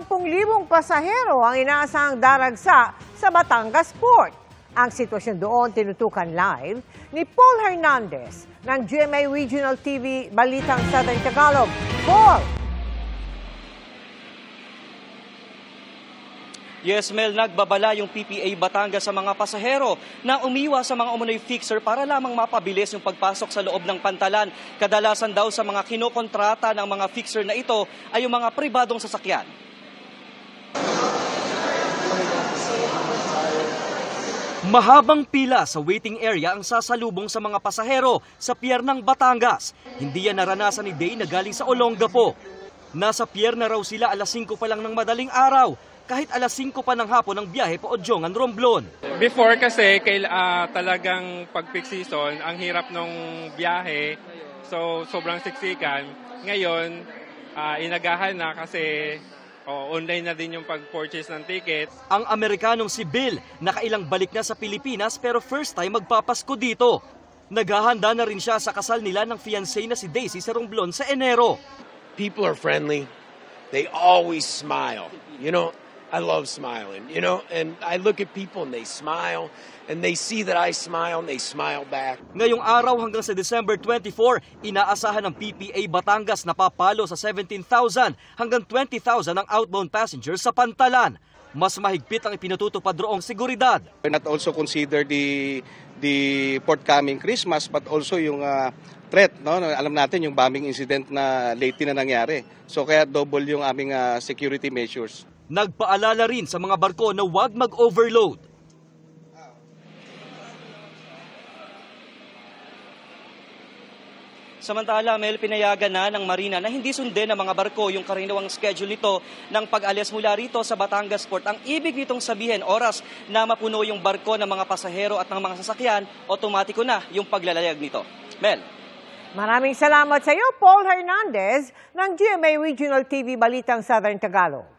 50,000 pasahero ang inaasahang daragsa sa Batangas Port. Ang sitwasyon doon tinutukan live ni Paul Hernandez ng GMA Regional TV Balitang Southern Tagalog. Paul! Yes, Mel, nagbabala yung PPA Batangas sa mga pasahero na umiwas sa mga umunoy fixer para lamang mapabilis yung pagpasok sa loob ng pantalan. Kadalasan daw sa mga kinokontrata ng mga fixer na ito ay yung mga pribadong sasakyan. Mahabang pila sa waiting area ang sasalubong sa mga pasahero sa pier ng Batangas. Hindi yan naranasan ni Day na galing sa Olongapo. Nasa pier na raw sila alas 5 pa lang ng madaling araw, kahit alas 5 pa ng hapon ang biyahe pa Odjongan, Romblon. Before kasi talagang pag peak season, ang hirap nung biyahe, so sobrang siksikan. Ngayon, inagahan na kasi online na din yung pag-purchase ng ticket. Ang Amerikanong si Bill, nakailang balik na sa Pilipinas pero first time magpapasko dito. Naghahanda na rin siya sa kasal nila ng fiancé na si Daisy sa Romblon sa Enero. People are friendly. They always smile. You know, I love smiling, you know, and I look at people and they smile and they see that I smile and they smile back. Ngayong araw hanggang sa December 24, inaasahan ng PPA Batangas na papalo sa 17,000 hanggang 20,000 ang outbound passengers sa pantalan. Mas mahigpit ang ipinatutupad roong seguridad. Not also consider the forthcoming Christmas but also yung threat, no? Alam natin yung bombing incident na lately na nangyari. So kaya double yung aming security measures. Nagpaalala rin sa mga barko na huwag mag-overload. Samantala, Mel, pinayagan na ng Marina na hindi sundin ng mga barko yung karaniwang schedule nito ng pag-alis mula rito sa Batangas Port. Ang ibig nitong sabihin, oras na mapuno yung barko ng mga pasahero at ng mga sasakyan, otomatiko na yung paglalayag nito. Mel. Maraming salamat sa iyo, Paul Hernandez ng GMA Regional TV Balitang Southern Tagalog.